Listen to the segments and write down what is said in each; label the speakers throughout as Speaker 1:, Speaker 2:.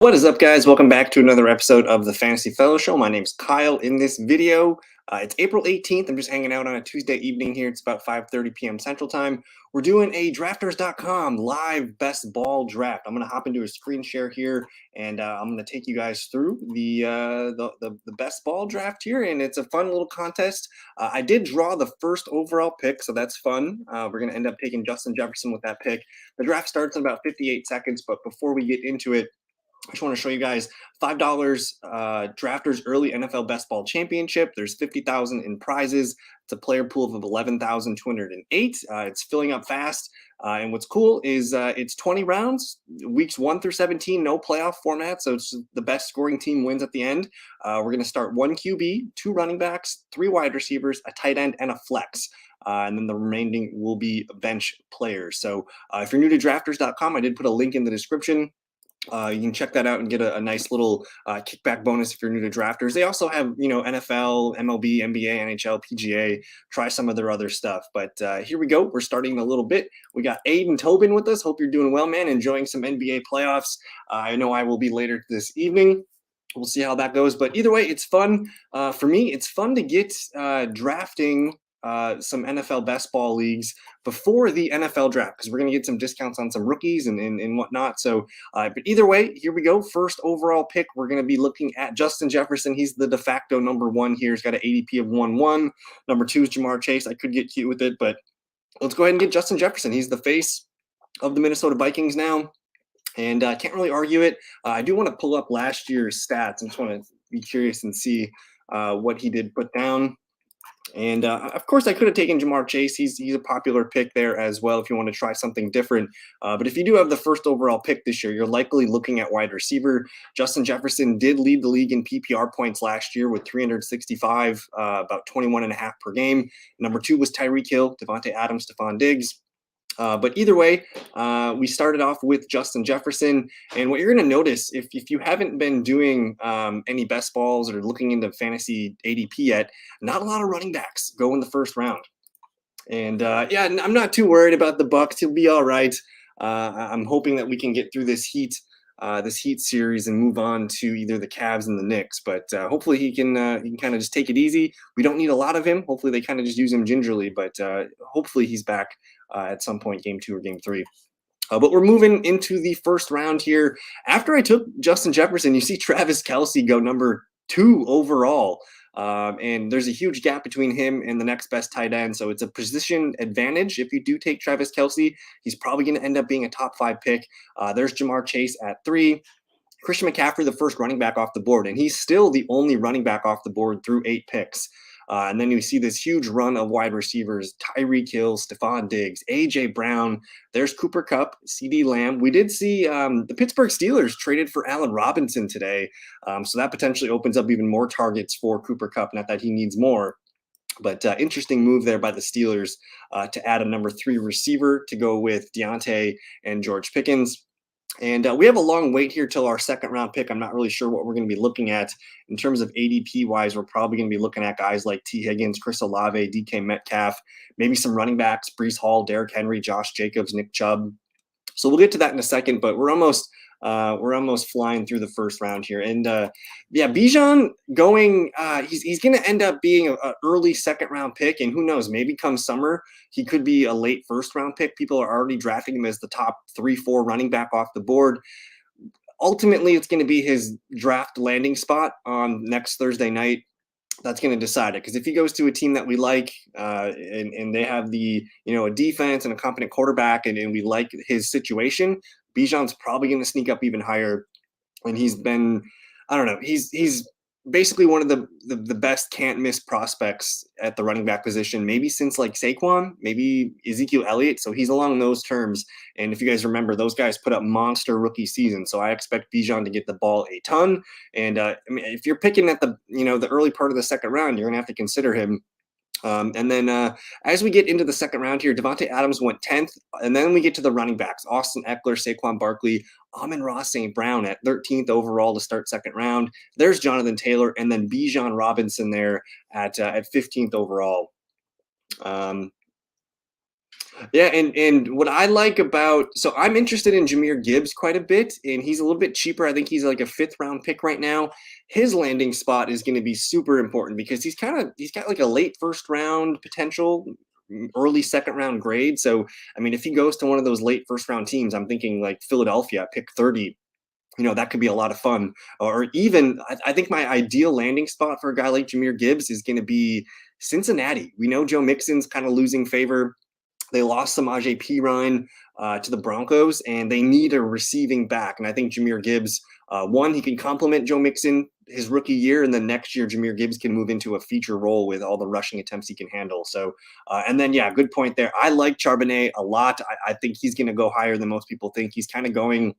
Speaker 1: What is up, guys? Welcome back to another episode of the Fantasy Fellow Show. My name's Kyle. In this video, it's April 18th. I'm just hanging out on a Tuesday evening here. It's about 5:30 p.m. Central Time. We're doing a Drafters.com live best ball draft. I'm going to hop into a screen share here, and I'm going to take you guys through the best ball draft here, and it's a fun little contest. I did draw the first overall pick, so that's fun. We're going to end up taking Justin Jefferson with that pick. The draft starts in about 58 seconds, but before we get into it, I just want to show you guys $5 Drafters Early NFL Best Ball Championship. There's 50,000 in prizes. It's a player pool of 11,208. It's filling up fast. And what's cool is it's 20 rounds, weeks 1 through 17, no playoff format. So it's the best scoring team wins at the end. We're going to start 1 QB, 2 running backs, 3 wide receivers, a tight end, and a flex. And then the remaining will be bench players. So if you're new to drafters.com, I did put a link in the description. You can check that out and get a nice little kickback bonus if you're new to drafters. They also have, NFL, MLB, NBA, NHL, PGA. Try some of their other stuff. But here we go. We're starting in a little bit. We got Aiden Tobin with us. Hope you're doing well, man. Enjoying some NBA playoffs. I know I will be later this evening. We'll see how that goes. But either way, it's fun. For me, it's fun to get drafting some NFL best ball leagues before the NFL draft, because we're going to get some discounts on some rookies and whatnot. So, but either way, here we go. First overall pick, we're going to be looking at Justin Jefferson. He's the de facto number 1 here. He's got an ADP of 1-1. Number 2 is Ja'Marr Chase. I could get cute with it, but let's go ahead and get Justin Jefferson. He's the face of the Minnesota Vikings now, and I can't really argue it. I do want to pull up last year's stats. I just want to be curious and see what he did put down. And of course, I could have taken Ja'Marr Chase. He's a popular pick there as well if you want to try something different. But if you do have the first overall pick this year, you're likely looking at wide receiver. Justin Jefferson did lead the league in PPR points last year with 365, about 21.5 per game. Number 2 was Tyreek Hill, Devontae Adams, Stephon Diggs. But either way, we started off with Justin Jefferson. And what you're going to notice, if you haven't been doing any best balls or looking into fantasy ADP yet, not a lot of running backs go in the first round. And yeah, I'm not too worried about the Bucks. He'll be all right. I'm hoping that we can get through this Heat series and move on to either the Cavs and the Knicks. But hopefully he can kind of just take it easy. We don't need a lot of him. Hopefully they kind of just use him gingerly. But hopefully he's back at some point, game 2 or game 3. But we're moving into the first round here. After I took Justin Jefferson, you see Travis Kelce go number 2 overall. And there's a huge gap between him and the next best tight end. So it's a position advantage. If you do take Travis Kelce, he's probably going to end up being a top 5 pick. There's Ja'Marr Chase at 3. Christian McCaffrey, the first running back off the board. And he's still the only running back off the board through 8 picks. And then you see this huge run of wide receivers: Tyreek Hill, Stephon Diggs, A.J. Brown. There's Cooper Kupp, C.D. Lamb. We did see the Pittsburgh Steelers traded for Allen Robinson today. So that potentially opens up even more targets for Cooper Kupp. Not that he needs more, but interesting move there by the Steelers to add a number 3 receiver to go with Deontay and George Pickens. And we have a long wait here till our second round pick. I'm not really sure what we're going to be looking at in terms of ADP wise. We're probably going to be looking at guys like T. Higgins, Chris Olave, DK Metcalf, maybe some running backs: Breece Hall, Derrick Henry, Josh Jacobs, Nick Chubb. So we'll get to that in a second, but we're almost flying through the first round here. And yeah, Bijan going, he's going to end up being an early second round pick. And who knows, maybe come summer, he could be a late first round pick. People are already drafting him as the top 3-4 running back off the board. Ultimately, it's going to be his draft landing spot on next Thursday night. That's going to decide it, because if he goes to a team that we like and they have a defense and a competent quarterback and we like his situation, Bijan's probably going to sneak up even higher. And he's been, I don't know, he's basically one of the best can't miss prospects at the running back position, maybe since like Saquon, maybe Ezekiel Elliott. So he's along those terms. And if you guys remember, those guys put up monster rookie season. So I expect Bijan to get the ball a ton. And I mean, if you're picking at the early part of the second round, you're gonna have to consider him. And then as we get into the second round here, Devontae Adams went 10th. And then we get to the running backs: Austin Eckler, Saquon Barkley, Amon-Ra St. Brown at 13th overall to start second round. There's Jonathan Taylor, and then Bijan Robinson there at 15th overall. Yeah, and what I like about so I'm interested in Jahmyr Gibbs quite a bit, and he's a little bit cheaper. I think he's like a fifth round pick right now. His landing spot is going to be super important because he's got like a late first round potential, early second round grade. So I mean, if he goes to one of those late first round teams, I'm thinking like Philadelphia at pick 30. That could be a lot of fun. Or even, I think my ideal landing spot for a guy like Jahmyr Gibbs is going to be Cincinnati. We know Joe Mixon's kind of losing favor. They lost Samaje Perine to the Broncos, and they need a receiving back. And I think Jahmyr Gibbs, one, he can complement Joe Mixon his rookie year, and then next year Jahmyr Gibbs can move into a feature role with all the rushing attempts he can handle. So, and then yeah, good point there. I like Charbonnet a lot. I think he's going to go higher than most people think. He's kind of going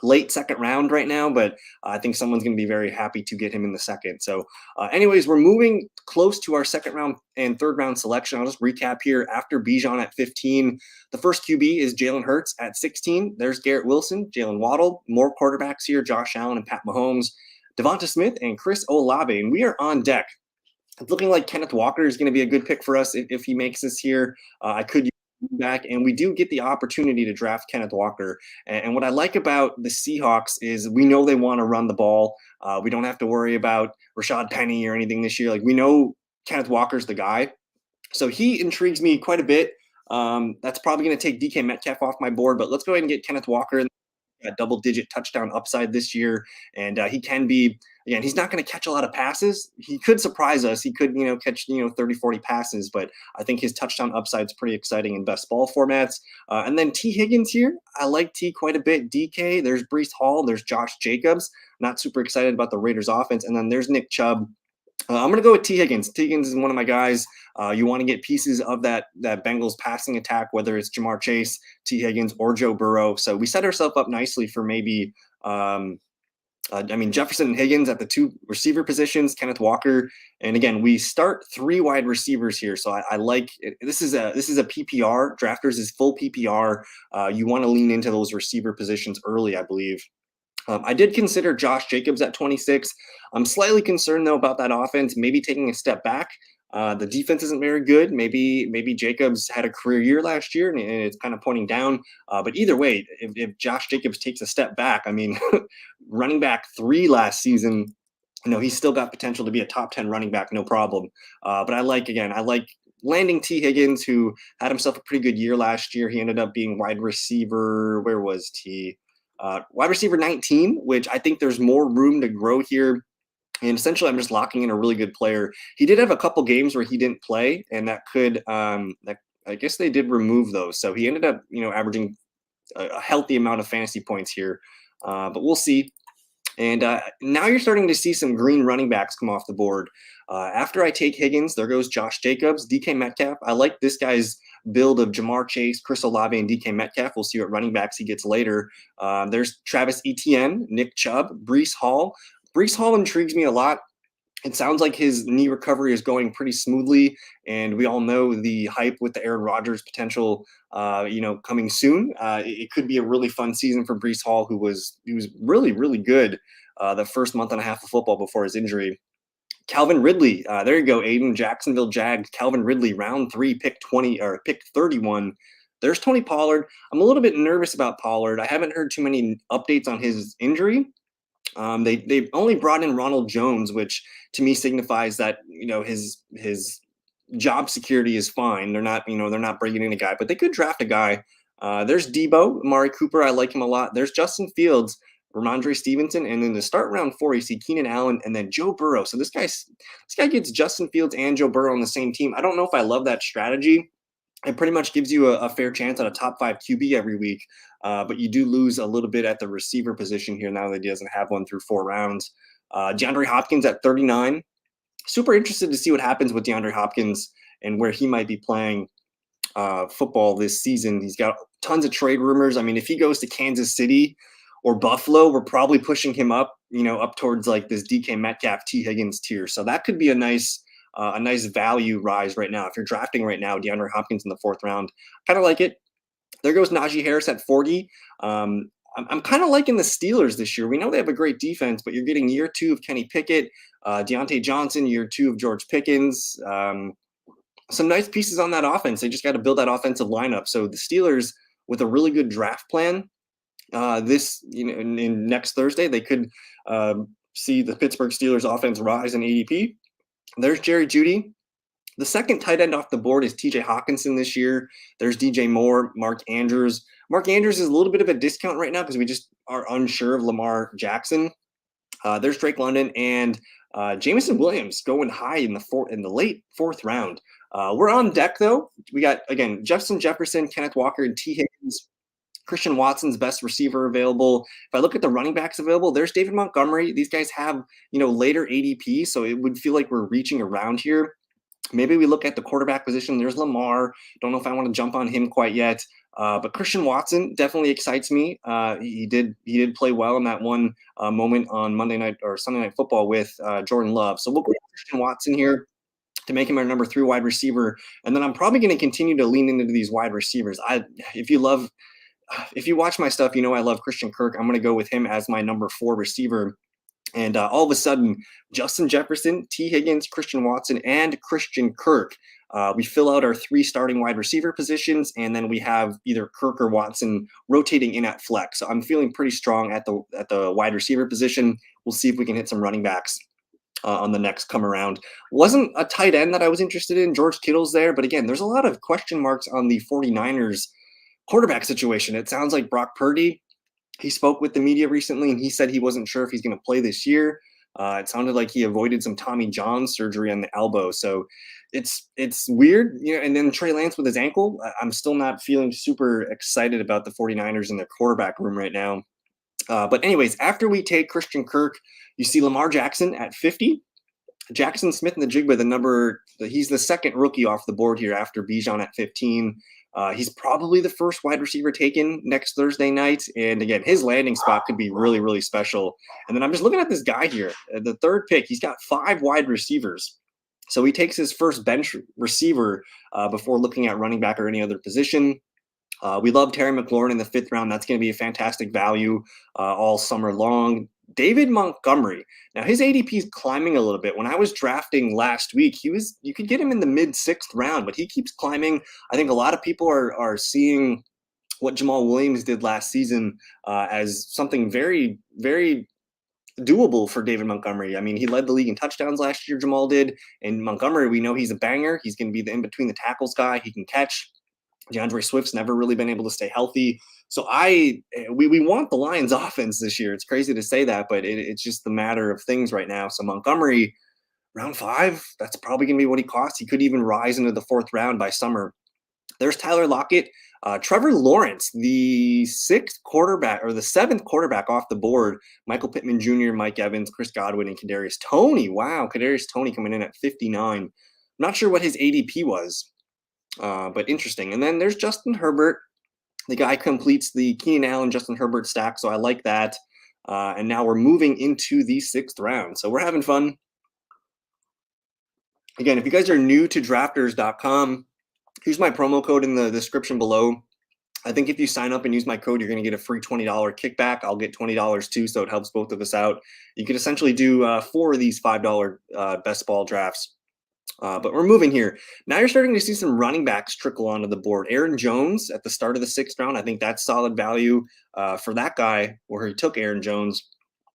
Speaker 1: late second round right now, but I think someone's going to be very happy to get him in the second. So, anyways, we're moving close to our second round and third round selection. I'll just recap here. After Bijan at 15, the first QB is Jalen Hurts at 16. There's Garrett Wilson, Jalen Waddle, more quarterbacks here, Josh Allen and Pat Mahomes, Devonta Smith, and Chris Olave. And we are on deck. It's looking like Kenneth Walker is going to be a good pick for us if he makes this here. I could back, and we do get the opportunity to draft Kenneth Walker. And what I like about the Seahawks is we know they want to run the ball. We don't have to worry about Rashad Penny or anything this year. Like we know Kenneth Walker's the guy, so he intrigues me quite a bit. That's probably going to take DK Metcalf off my board, but let's go ahead and get Kenneth Walker in a double-digit touchdown upside this year, and he can be. Again, he's not going to catch a lot of passes. He could surprise us. He could, catch 30, 40 passes, but I think his touchdown upside is pretty exciting in best ball formats. And then T Higgins here, I like T quite a bit. DK, there's Breece Hall, there's Josh Jacobs. Not super excited about the Raiders offense, and then there's Nick Chubb. I'm going to go with T Higgins. T Higgins is one of my guys. You want to get pieces of that Bengals passing attack, whether it's Jamar Chase, T Higgins, or Joe Burrow. So we set ourselves up nicely for maybe, Jefferson and Higgins at the two receiver positions, Kenneth Walker, and again we start three wide receivers here. So I like it. This is a PPR. Drafters is full PPR. You want to lean into those receiver positions early, I believe. I did consider Josh Jacobs at 26. I'm slightly concerned though about that offense, maybe taking a step back. The defense isn't very good. Maybe Jacobs had a career year last year and it's kind of pointing down. But either way, if Josh Jacobs takes a step back, I mean, running back 3 last season, he's still got potential to be a top 10 running back, no problem. But I like landing T Higgins, who had himself a pretty good year last year. He ended up being wide receiver. Where was T? Wide receiver 19, which I think there's more room to grow here. And essentially, I'm just locking in a really good player. He did have a couple games where he didn't play, and that could, I guess they did remove those. So he ended up, averaging a healthy amount of fantasy points here. But we'll see. And now you're starting to see some green running backs come off the board. After I take Higgins, there goes Josh Jacobs, DK Metcalf. I like this guy's build of Jamar Chase, Chris Olave, and DK Metcalf. We'll see what running backs he gets later. There's Travis Etienne, Nick Chubb, Breece Hall. Breece Hall intrigues me a lot. It sounds like his knee recovery is going pretty smoothly, and we all know the hype with the Aaron Rodgers potential, coming soon. It could be a really fun season for Breece Hall, he was really, really good the first month and a half of football before his injury. Calvin Ridley, there you go, Aiden, Jacksonville Jags. Calvin Ridley, round 3, pick 20 or pick 31. There's Tony Pollard. I'm a little bit nervous about Pollard. I haven't heard too many updates on his injury. They've only brought in Ronald Jones, which to me signifies that his job security is fine. They're not bringing in a guy, but they could draft a guy. There's Debo, Amari Cooper. I like him a lot. There's Justin Fields, Ramondre Stevenson, and then to start round 4, you see Keenan Allen and then Joe Burrow. So this guy gets Justin Fields and Joe Burrow on the same team. I don't know if I love that strategy. It pretty much gives you a fair chance at a top 5 QB every week, but you do lose a little bit at the receiver position here now that he doesn't have one through 4 rounds. DeAndre Hopkins at 39. Super interested to see what happens with DeAndre Hopkins and where he might be playing football this season. He's got tons of trade rumors. I mean, if he goes to Kansas City or Buffalo, we're probably pushing him up, up towards like this DK Metcalf, T Higgins tier. So that could be a nice value rise right now. If you're drafting right now, DeAndre Hopkins in the 4th round, kind of like it. There goes Najee Harris at 40. I'm kind of liking the Steelers this year. We know they have a great defense, but you're getting year 2 of Kenny Pickett, Deontay Johnson, year 2 of George Pickens. some nice pieces on that offense. They just got to build that offensive lineup. So the Steelers, with a really good draft plan, this in next Thursday, they could see the Pittsburgh Steelers offense rise in ADP. There's Jerry Jeudy. The second tight end off the board is TJ Hawkinson this year. There's DJ Moore, Mark Andrews. Mark Andrews is a little bit of a discount right now because we just are unsure of Lamar Jackson. There's Drake London and Jameson Williams going high in the late fourth round. We're on deck though. We got again Justin Jefferson, Kenneth Walker, and T. Higgins. Christian Watson's best receiver available. If I look at the running backs available, there's David Montgomery. These guys have later ADP, so it would feel like we're reaching around here. Maybe we look at the quarterback position. There's Lamar. Don't know if I want to jump on him quite yet. But Christian Watson definitely excites me. He did play well in that one moment on Monday night or Sunday Night Football with Jordan Love. So we'll go with Christian Watson here to make him our number 3 wide receiver. And then I'm probably going to continue to lean into these wide receivers. If you watch my stuff, I love Christian Kirk. I'm going to go with him as my number 4 receiver. And all of a sudden, Justin Jefferson, T. Higgins, Christian Watson, and Christian Kirk. We fill out our 3 starting wide receiver positions, and then we have either Kirk or Watson rotating in at flex. So I'm feeling pretty strong at the wide receiver position. We'll see if we can hit some running backs on the next come around. Wasn't a tight end that I was interested in. George Kittle's there, but again, there's a lot of question marks on the 49ers quarterback situation. It sounds like Brock Purdy. He spoke with the media recently, and he said he wasn't sure if he's going to play this year. It sounded like he avoided some Tommy John surgery on the elbow. So it's weird. And then Trey Lance with his ankle. I'm still not feeling super excited about the 49ers in their quarterback room right now. But anyways, after we take Christian Kirk, you see Lamar Jackson at 50. Jackson Smith-Njigba, he's the second rookie off the board here after Bijan at 15. He's probably the first wide receiver taken next Thursday night. And again, his landing spot could be really, really special. And then I'm just looking at this guy here. The third pick, he's got 5 wide receivers. So he takes his first bench receiver before looking at running back or any other position. We love Terry McLaurin in the 5th round. That's going to be a fantastic value all summer long. David Montgomery. Now his ADP is climbing a little bit. When I was drafting last week, you could get him in the mid 6th round, but he keeps climbing. I think a lot of people are seeing what Jamal Williams did last season as something very, very doable for David Montgomery. I mean, he led the league in touchdowns last year, Jamal did. And Montgomery, we know he's a banger. He's going to be the in between the tackles guy. He can catch. DeAndre Swift's never really been able to stay healthy. So we want the Lions offense this year. It's crazy to say that, but it's just the matter of things right now. So Montgomery, round 5, that's probably going to be what he costs. He could even rise into the 4th round by summer. There's Tyler Lockett. Trevor Lawrence, the 6th quarterback or the 7th quarterback off the board. Michael Pittman Jr., Mike Evans, Chris Godwin, and Kadarius Toney. Wow, Kadarius Toney coming in at 59. Not sure what his ADP was. But interesting. And then there's Justin Herbert. The guy completes the Keenan Allen, Justin Herbert stack, so I like that. And now we're moving into the 6th round. So we're having fun. Again, if you guys are new to drafters.com, use my promo code in the description below. I think if you sign up and use my code, you're going to get a free $20 kickback. I'll get $20 too, so it helps both of us out. You can essentially do 4 of these $5 best ball drafts. But we're moving here. Now you're starting to see some running backs trickle onto the board. Aaron Jones at the start of the 6th round. I think that's solid value for that guy where he took Aaron Jones.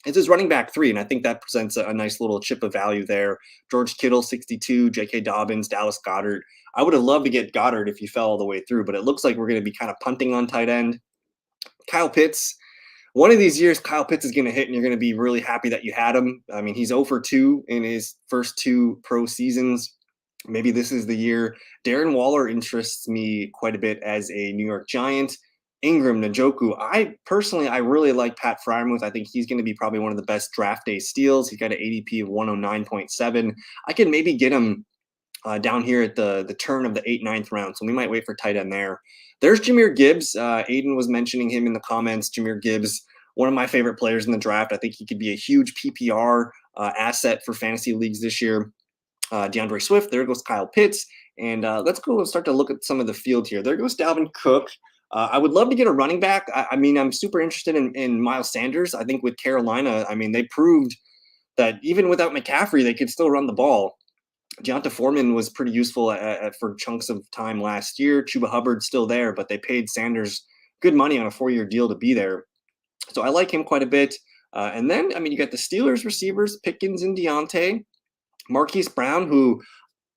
Speaker 1: It's his running back 3, and I think that presents a nice little chip of value there. George Kittle, 62, J.K. Dobbins, Dallas Goedert. I would have loved to get Goddard if you fell all the way through, but it looks like we're going to be kind of punting on tight end. Kyle Pitts. One of these years, Kyle Pitts is going to hit, and you're going to be really happy that you had him. I mean, he's 0 for 2 in his first 2 pro seasons. Maybe this is the year. Darren Waller interests me quite a bit as a New York Giant. Ingram, Njoku. I really like Pat Freiermuth. I think he's going to be probably one of the best draft day steals. He's got an ADP of 109.7. I can maybe get him down here at the turn of the 8th, 9th round. So we might wait for tight end there. There's Jahmyr Gibbs. Aiden was mentioning him in the comments. Jahmyr Gibbs, one of my favorite players in the draft. I think he could be a huge PPR asset for fantasy leagues this year. DeAndre Swift. There goes Kyle Pitts. And let's go start to look at some of the field here. There goes Dalvin Cook. I would love to get a running back. I mean, I'm super interested in Miles Sanders. I think with Carolina, I mean, they proved that even without McCaffrey, they could still run the ball. Deonta Foreman was pretty useful for chunks of time last year. Chuba Hubbard's still there, but they paid Sanders good money on a 4-year deal to be there. So I like him quite a bit. And then, I mean, you got the Steelers receivers, Pickens and Deontay. Marquise Brown, who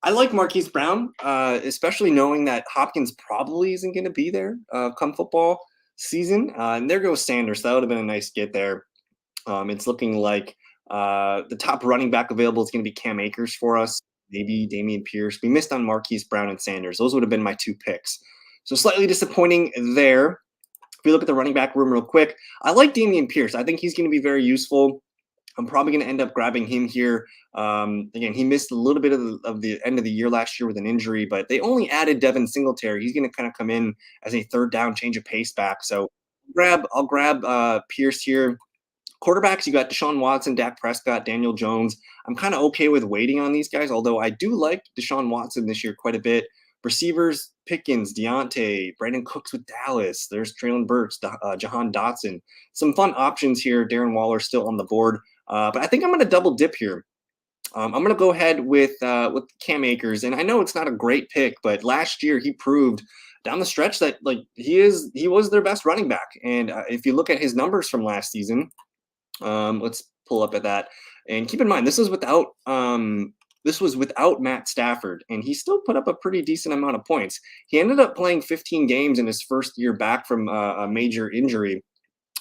Speaker 1: I like Marquise Brown, especially knowing that Hopkins probably isn't going to be there come football season. And there goes Sanders. That would have been a nice get there. It's looking like the top running back available is going to be Cam Akers for us, maybe Dameon Pierce. We missed on Marquise Brown and Sanders. Those would have been my 2 picks. So slightly disappointing there. If we look at the running back room real quick, I like Dameon Pierce. I think he's going to be very useful. I'm probably going to end up grabbing him here. Again, he missed a little bit of the end of the year last year with an injury, but they only added Devin Singletary. He's going to kind of come in as a third down change of pace back. So I'll grab Pierce here. Quarterbacks, you got Deshaun Watson, Dak Prescott, Daniel Jones. I'm kind of okay with waiting on these guys, although I do like Deshaun Watson this year quite a bit. Receivers, Pickens, Deontay, Brandon Cooks with Dallas. There's Traylon Burks, Jahan Dotson. Some fun options here. Darren Waller still on the board. But I think I'm going to double dip here. I'm going to go ahead with Cam Akers. And I know it's not a great pick, but last year he proved down the stretch that like he was their best running back. And if you look at his numbers from last season, let's pull up at that. And keep in mind, this was without Matt Stafford, and he still put up a pretty decent amount of points. He ended up playing 15 games in his first year back from a major injury.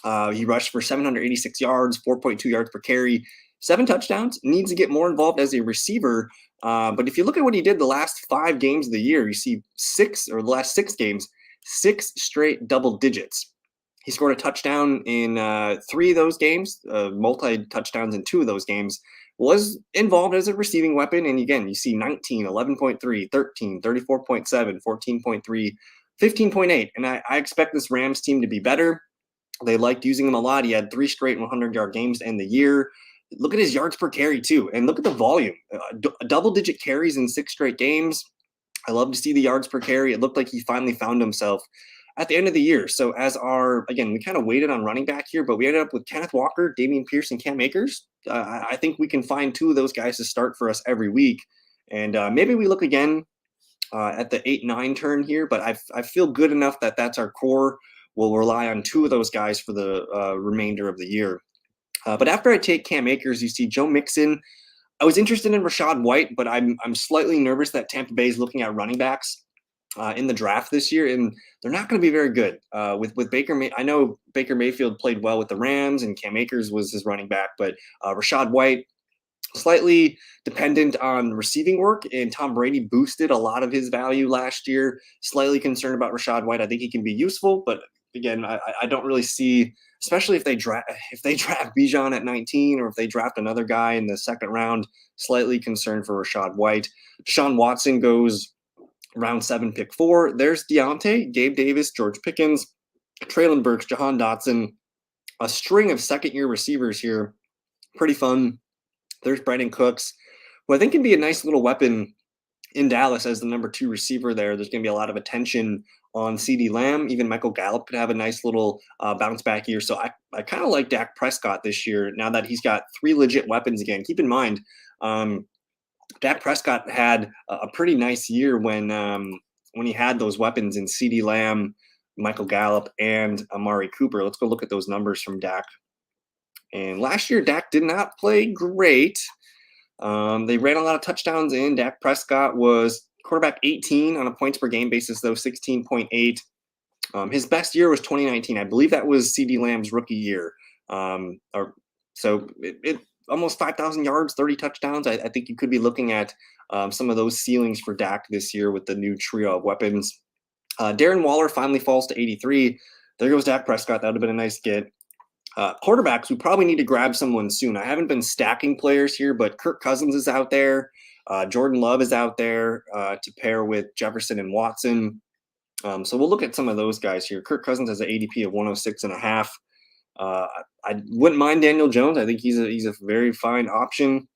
Speaker 1: He rushed for 786 yards, 4.2 yards per carry, 7 touchdowns. Needs to get more involved as a receiver. But if you look at what he did the last 5 games of the year, you see the last 6 games, 6 straight double digits. He scored a touchdown in 3 of those games, multi-touchdowns in 2 of those games, was involved as a receiving weapon. And again, you see 19, 11.3, 13, 34.7, 14.3, 15.8. And I expect this Rams team to be better. They liked using him a lot. He had 3 straight 100-yard games to end the year. Look at his yards per carry, too. And look at the volume. Double-digit carries in 6 straight games. I love to see the yards per carry. It looked like he finally found himself at the end of the year. So again, we kind of waited on running back here, but we ended up with Kenneth Walker, Dameon Pierce, and Cam Akers. I think we can find 2 of those guys to start for us every week. And maybe we look again at the 8-9 turn here, but I feel good enough that that's our core. We'll rely on 2 of those guys for the remainder of the year. But after I take Cam Akers, you see Joe Mixon. I was interested in Rachaad White, but I'm slightly nervous that Tampa Bay is looking at running backs in the draft this year, and they're not going to be very good. With Baker, I know Baker Mayfield played well with the Rams, and Cam Akers was his running back, but Rachaad White, slightly dependent on receiving work, and Tom Brady boosted a lot of his value last year. Slightly concerned about Rachaad White. I think he can be useful, but again, I don't really see, especially if they draft Bijan at 19, or if they draft another guy in the second round. Slightly concerned for Rachaad White. Deshaun Watson goes round 7, pick 4. There's Deontay, Gabe Davis, George Pickens, Traylon Burks, Jahan Dotson. A string of second-year receivers here. Pretty fun. There's Brandon Cooks, who I think can be a nice little weapon in Dallas as the number 2 receiver there. There's going to be a lot of attention on CeeDee Lamb. Even Michael Gallup could have a nice little bounce back year. So I kind of like Dak Prescott this year now that he's got 3 legit weapons again. Keep in mind, Dak Prescott had a pretty nice year when he had those weapons in CeeDee Lamb, Michael Gallup, and Amari Cooper. Let's go look at those numbers from Dak. And last year, Dak did not play great. They ran a lot of touchdowns in. Dak Prescott was quarterback 18 on a points per game basis, though 16.8. His best year was 2019. I believe that was CeeDee Lamb's rookie year. So almost 5,000 yards, 30 touchdowns. I think you could be looking at some of those ceilings for Dak this year with the new trio of weapons. Darren Waller finally falls to 83. There goes Dak Prescott. That would have been a nice get. Quarterbacks, we probably need to grab someone soon. I haven't been stacking players here, but Kirk Cousins is out there. Jordan Love is out there to pair with Jefferson and Watson. So we'll look at some of those guys here. Kirk Cousins has an ADP of 106.5. I wouldn't mind Daniel Jones. I think he's a very fine option.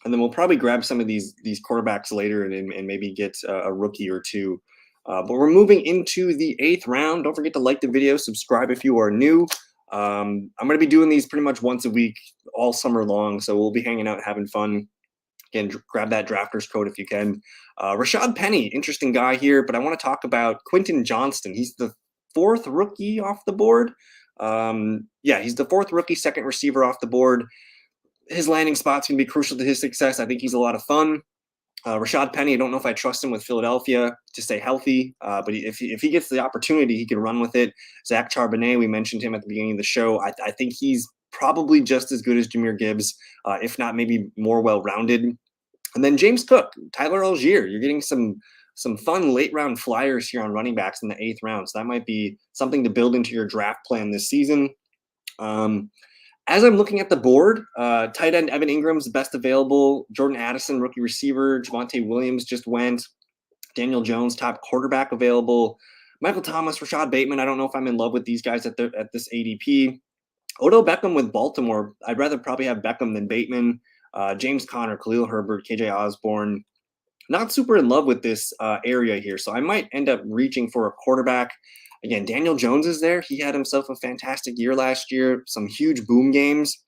Speaker 1: And then we'll probably grab some of these quarterbacks later and maybe get a rookie or 2. But we're moving into the 8th round. Don't forget to like the video, subscribe if you are new. I'm going to be doing these pretty much once a week all summer long, so we'll be hanging out, having fun. Again, grab that drafters code if you can. Rashad Penny, interesting guy here, but I want to talk about Quentin Johnston. He's the fourth rookie off the board. He's the fourth rookie, second receiver off the board. His landing spot's going to be crucial to his success. I think he's a lot of fun. Rashad Penny, I don't know if I trust him with Philadelphia to stay healthy, but if he gets the opportunity, he can run with it. Zach Charbonnet, we mentioned him at the beginning of the show. I think he's probably just as good as Jahmyr Gibbs, if not maybe more well-rounded. And then James Cook, Tyler Algier. You're getting some fun late-round flyers here on running backs in the 8th round, so that might be something to build into your draft plan this season. As I'm looking at the board, tight end Evan Ingram's best available. Jordan Addison, rookie receiver. Javonte Williams just went. Daniel Jones, top quarterback available. Michael Thomas, Rashad Bateman. I don't know if I'm in love with these guys at this ADP. Odell Beckham with Baltimore. I'd rather probably have Beckham than Bateman. James Conner, Khalil Herbert, KJ Osborne. Not super in love with this area here, so I might end up reaching for a quarterback. Again, Daniel Jones is there. He had himself a fantastic year last year. Some huge boom games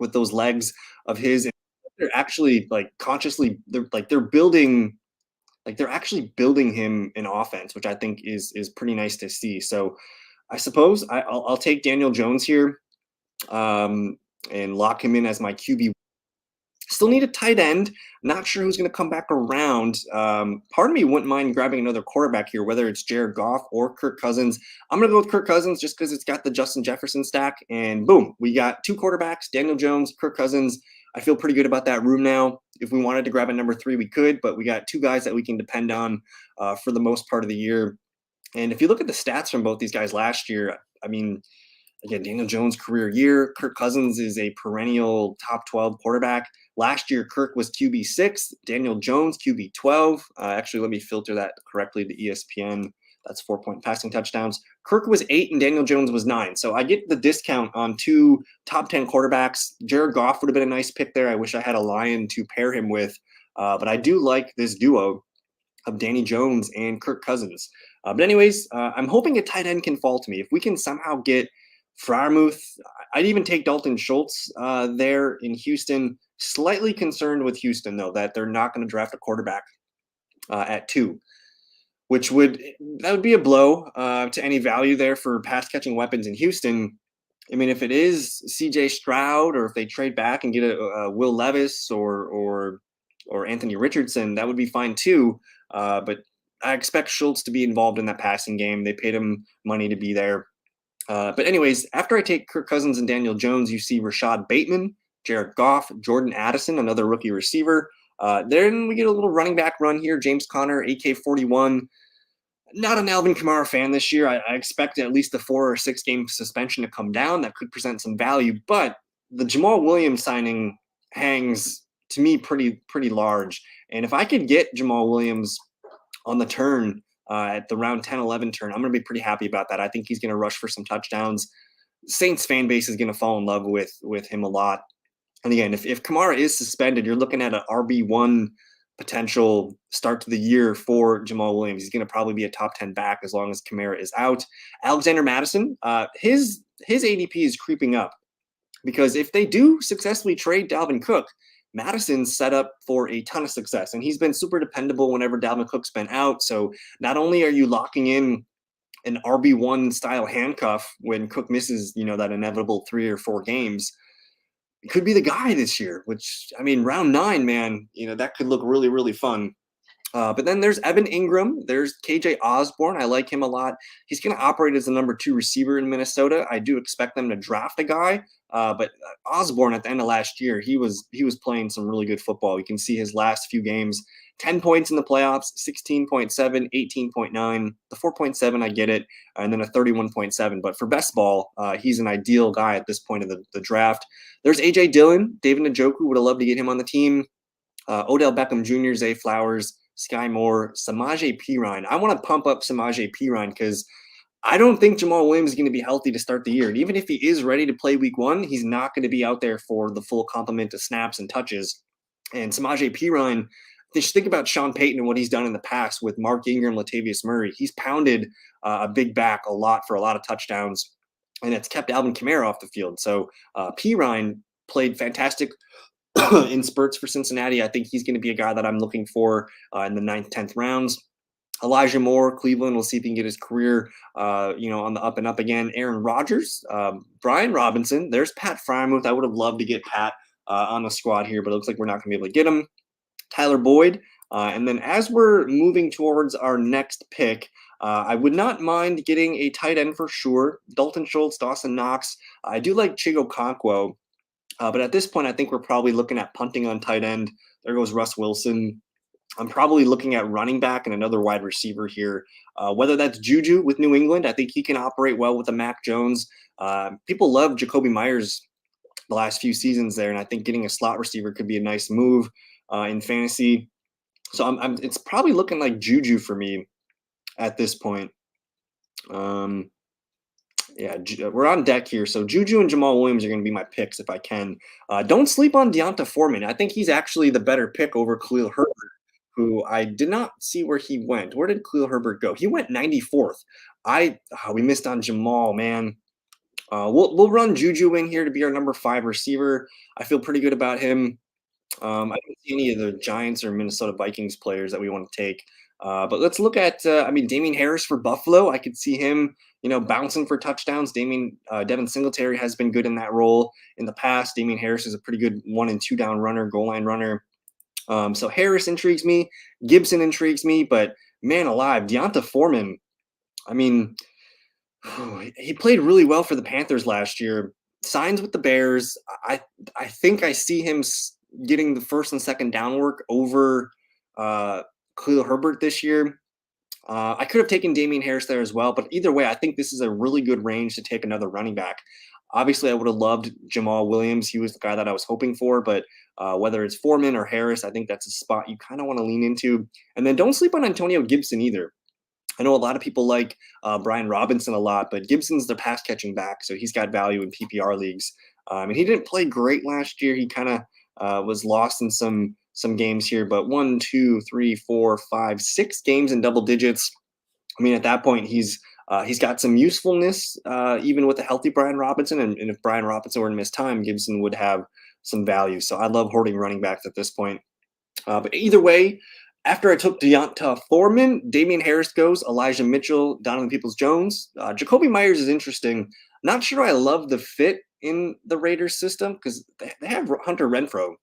Speaker 1: with those legs of his. They're actually consciously they're building, they're actually building him an offense, which I think is pretty nice to see. So I suppose I'll take Daniel Jones here and lock him in as my QB. Still need a tight end. Not sure who's going to come back around. Part of me wouldn't mind grabbing another quarterback here, whether it's Jared Goff or Kirk Cousins. I'm going to go with Kirk Cousins just because it's got the Justin Jefferson stack. And boom, we got 2 quarterbacks, Daniel Jones, Kirk Cousins. I feel pretty good about that room now. If we wanted to grab a number 3, we could, but we got 2 guys that we can depend on for the most part of the year. And if you look at the stats from both these guys last year, I mean, again, Daniel Jones' career year. Kirk Cousins is a perennial top 12 quarterback. Last year, Kirk was QB6, Daniel Jones QB12. Actually, let me filter that correctly to ESPN. That's 4-point passing touchdowns. Kirk was 8 and Daniel Jones was 9. So I get the discount on 2 top 10 quarterbacks. Jared Goff would have been a nice pick there. I wish I had a Lion to pair him with. But I do like this duo of Danny Jones and Kirk Cousins. But anyways, I'm hoping a tight end can fall to me. If we can somehow get Freiermuth, I'd even take Dalton Schultz there in Houston. Slightly concerned with Houston, though, that they're not going to draft a quarterback at 2, which would be a blow to any value there for pass catching weapons in Houston. I mean, if it is CJ Stroud, or if they trade back and get a Will Levis or Anthony Richardson, that would be fine too. But I expect Schultz to be involved in that passing game. They paid him money to be there. But anyways, after I take Kirk Cousins and Daniel Jones, you see Rashad Bateman, Jared Goff, Jordan Addison, another rookie receiver. Then we get a little running back run here. James Conner, AK-41. Not an Alvin Kamara fan this year. I expect at least a 4 or 6 game suspension to come down. That could present some value. But the Jamal Williams signing hangs, to me, pretty large. And if I could get Jamal Williams on the turn at the round 10, 11 turn, I'm going to be pretty happy about that. I think he's going to rush for some touchdowns. Saints fan base is going to fall in love with him a lot. And again, if Kamara is suspended, you're looking at an RB1 potential start to the year for Jamal Williams. He's going to probably be a top 10 back as long as Kamara is out. Alexander Mattison, his ADP is creeping up because if they do successfully trade Dalvin Cook, Madison's set up for a ton of success, and he's been super dependable whenever Dalvin Cook's been out. So not only are you locking in an RB1 style handcuff when Cook misses, that inevitable 3 or 4 games, it could be the guy this year, which, I mean, round 9, man, that could look really, really fun. But then there's Evan Ingram. There's KJ Osborne. I like him a lot. He's going to operate as the number 2 receiver in Minnesota. I do expect them to draft a guy. But Osborne at the end of last year, he was playing some really good football. You can see his last few games, 10 points in the playoffs, 16.7, 18.9, the 4.7, I get it, and then a 31.7. But for best ball, he's an ideal guy at this point of the draft. There's A.J. Dillon. David Njoku, would have loved to get him on the team. Odell Beckham Jr., Zay Flowers, Sky Moore, Samaje Perine. I want to pump up Samaje Perine because I don't think Jamal Williams is going to be healthy to start the year. And even if he is ready to play week 1, he's not going to be out there for the full complement of snaps and touches. And Samaje Perine, just think about Sean Payton and what he's done in the past with Mark Ingram, Latavius Murray. He's pounded a big back a lot for a lot of touchdowns, and it's kept Alvin Kamara off the field. So Perine played fantastic in spurts for Cincinnati. I think he's going to be a guy that I'm looking for in the 9th, 10th rounds. Elijah Moore, Cleveland. We'll see if he can get his career, on the up and up again. Aaron Rodgers, Brian Robinson. There's Pat Frymouth. I would have loved to get Pat on the squad here, but it looks like we're not going to be able to get him. Tyler Boyd. And then as we're moving towards our next pick, I would not mind getting a tight end for sure. Dalton Schultz, Dawson Knox. I do like Chigo Okonkwo. But at this point, I think we're probably looking at punting on tight end. There goes Russ Wilson. I'm probably looking at running back and another wide receiver here. Whether that's Juju with New England, I think he can operate well with the Mac Jones. People love Jakobi Meyers the last few seasons there, and I think getting a slot receiver could be a nice move in fantasy. So it's probably looking like Juju for me at this point. Yeah, we're on deck here. So Juju and Jamal Williams are going to be my picks if I can. Don't sleep on Deonta Foreman. I think he's actually the better pick over Khalil Herbert, who I did not see where he went. Where did Khalil Herbert go? He went 94th. We missed on Jamal, man. We'll run Juju in here to be our number 5 receiver. I feel pretty good about him. I don't see any of the Giants or Minnesota Vikings players that we want to take. But let's look at, Damien Harris for Buffalo. I could see him, bouncing for touchdowns. Devin Singletary has been good in that role in the past. Damien Harris is a pretty good 1 and 2 down runner, goal line runner. So Harris intrigues me. Gibson intrigues me. But man alive, Deonta Foreman, he played really well for the Panthers last year. Signs with the Bears. I think I see him getting the first and second down work over Khalil Herbert this year. I could have taken Damien Harris there as well, but either way, I think this is a really good range to take another running back. Obviously, I would have loved Jamal Williams. He was the guy that I was hoping for, but whether it's Foreman or Harris, I think that's a spot you kind of want to lean into. And then don't sleep on Antonio Gibson either. I know a lot of people like Brian Robinson a lot, but Gibson's the pass catching back, so he's got value in PPR leagues. He didn't play great last year. He kind of was lost in some games here, but 1, 2, 3, 4, 5, 6 games in double digits. At that point, he's got some usefulness, even with a healthy Brian Robinson. And if Brian Robinson were to miss time, Gibson would have some value. So I love hoarding running backs at this point. But either way, after I took Deonta Foreman, Damien Harris goes, Elijah Mitchell, Donovan Peoples-Jones. Jakobi Meyers is interesting. Not sure I love the fit in the Raiders system because they have Hunter Renfrow.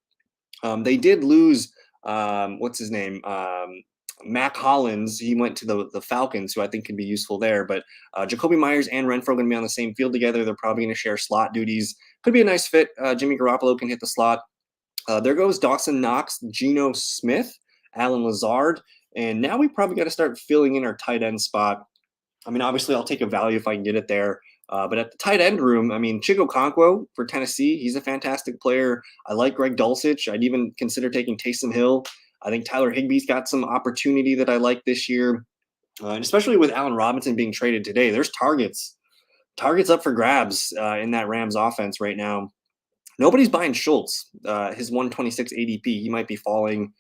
Speaker 1: They did lose, what's his name? Mac Hollins. He went to the Falcons, who I think could be useful there. But Jakobi Meyers and Renfrow are going to be on the same field together. They're probably going to share slot duties. Could be a nice fit. Jimmy Garoppolo can hit the slot. There goes Dawson Knox, Geno Smith, Alan Lazard. And now we probably got to start filling in our tight end spot. Obviously, I'll take a value if I can get it there. But at the tight end room, Chigo Okonkwo for Tennessee, he's a fantastic player. I like Greg Dulcich. I'd even consider taking Taysom Hill. I think Tyler Higbee's got some opportunity that I like this year. And especially with Allen Robinson being traded today, there's targets up for grabs in that Rams offense right now. Nobody's buying Schultz. His 126 ADP, he might be falling.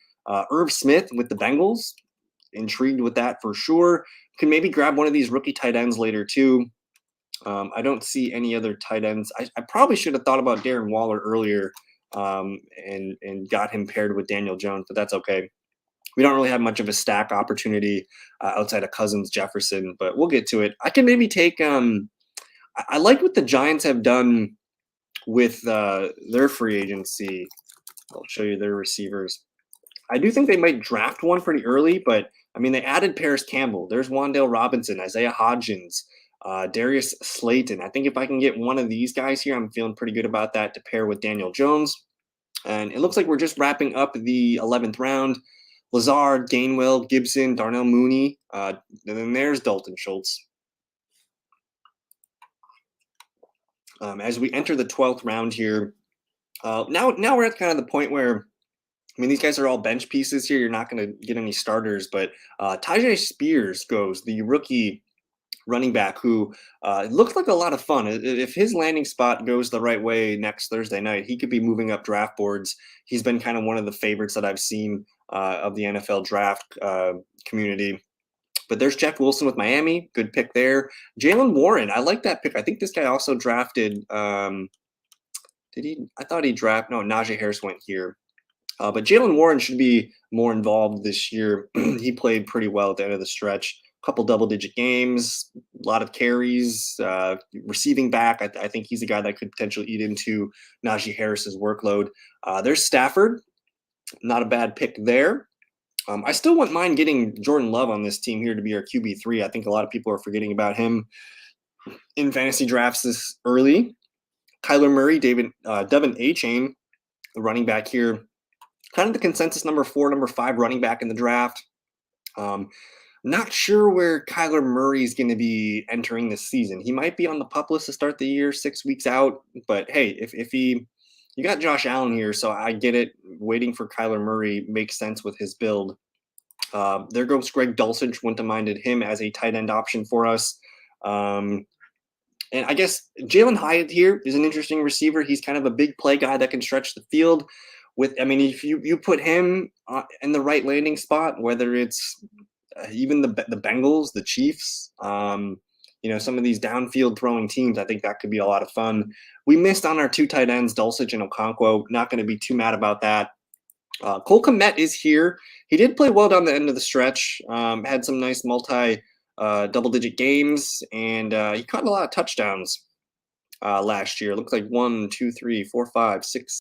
Speaker 1: Irv Smith with the Bengals, intrigued with that for sure. Can maybe grab one of these rookie tight ends later too. I don't see any other tight ends. I probably should have thought about Darren Waller earlier and got him paired with Daniel Jones, but that's okay. We don't really have much of a stack opportunity outside of Cousins, Jefferson, but we'll get to it. I can maybe take I like what the Giants have done with their free agency. I'll show you their receivers. I do think they might draft one pretty early, but they added Paris Campbell. There's Wan'Dale Robinson, Isaiah Hodgins, Darius Slayton. I think if I can get one of these guys here, I'm feeling pretty good about that to pair with Daniel Jones. And it looks like we're just wrapping up the 11th round. Lazard, Gainwell, Gibson, Darnell Mooney, and then there's Dalton Schultz. As we enter the 12th round here, now we're at kind of the point where, these guys are all bench pieces here. You're not going to get any starters, but Tyjae Spears goes, the rookie running back who looks like a lot of fun. If his landing spot goes the right way next Thursday night, he could be moving up draft boards. He's been kind of one of the favorites that I've seen of the NFL draft community. But there's Jeff Wilson with Miami. Good pick there. Jaylen Warren, I like that pick. I think this guy also drafted Did he? I thought he drafted. No, Najee Harris went here. But Jalen Warren should be more involved this year. He played pretty well at the end of the stretch. A couple double-digit games, a lot of carries, receiving back. I think he's a guy that could potentially eat into Najee Harris's workload. There's Stafford, not a bad pick there. I still wouldn't mind getting Jordan Love on this team here to be our QB3. I think a lot of people are forgetting about him in fantasy drafts this early. Kyler Murray, Devin Achane, the running back here, kind of the consensus number 4, number 5 running back in the draft. Not sure where Kyler Murray is going to be entering this season. He might be on the PUP list to start the year, 6 weeks out. But hey, if you got Josh Allen here, so I get it. Waiting for Kyler Murray makes sense with his build. There goes Greg Dulcich. Wouldn't have minded him as a tight end option for us. And I guess Jalen Hyatt here is an interesting receiver. He's kind of a big play guy that can stretch the field. If you put him in the right landing spot, whether it's even the Bengals, the Chiefs, some of these downfield throwing teams, I think that could be a lot of fun. We missed on our 2 tight ends, Dulcich and Okonkwo. Not going to be too mad about that. Cole Kmet is here. He did play well down the end of the stretch. Had some nice double-digit games, and he caught a lot of touchdowns last year. Looked like 1, 2, 3, 4, 5, 6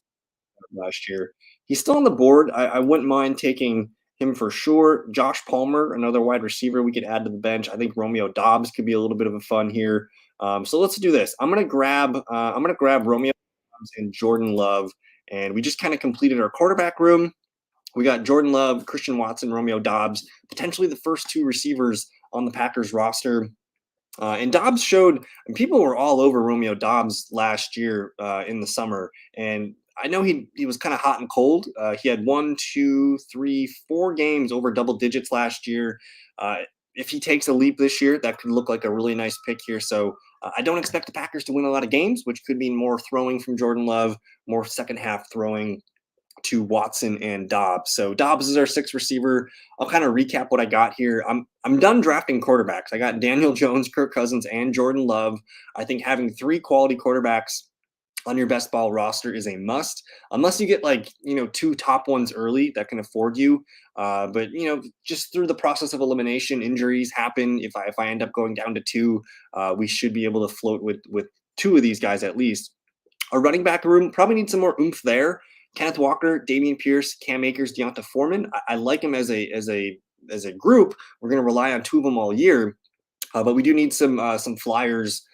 Speaker 1: last year. He's still on the board. I wouldn't mind taking him for sure. Josh Palmer, another wide receiver we could add to the bench. I think Romeo Doubs could be a little bit of a fun here. So let's do this. I'm gonna grab Romeo Doubs and Jordan Love, and we just kind of completed our quarterback room. We got Jordan Love, Christian Watson, Romeo Doubs, potentially the first 2 receivers on the Packers roster. And Dobbs showed, and people were all over Romeo Doubs last year in the summer. And I know he was kind of hot and cold. He had 1, 2, 3, 4 games over double digits last year. If he takes a leap this year, that could look like a really nice pick here. So I don't expect the Packers to win a lot of games, which could mean more throwing from Jordan Love, more second half throwing to Watson and Dobbs. So Dobbs is our 6th receiver. I'll kind of recap what I got here. I'm done drafting quarterbacks. I got Daniel Jones, Kirk Cousins, and Jordan Love. I think having 3 quality quarterbacks on your best ball roster is a must, unless you get 2 top ones early that can afford you. But just through the process of elimination, injuries happen. If I end up going down to 2, we should be able to float with 2 of these guys at least. Our running back room probably needs some more oomph there. Kenneth Walker, Dameon Pierce, Cam Akers, Deonta Foreman. I like him as a group. We're going to rely on 2 of them all year, but we do need some flyers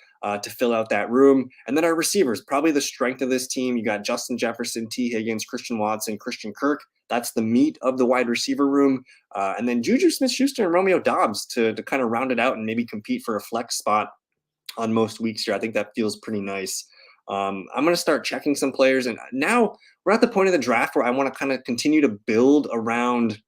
Speaker 1: to fill out that room. And then our receivers, probably the strength of this team. You got Justin Jefferson, T. Higgins, Christian Watson, Christian Kirk. That's the meat of the wide receiver room. And then Juju Smith-Schuster and Romeo Doubs to kind of round it out and maybe compete for a flex spot on most weeks here. I think that feels pretty nice. I'm going to start checking some players. And now we're at the point of the draft where I want to kind of continue to build around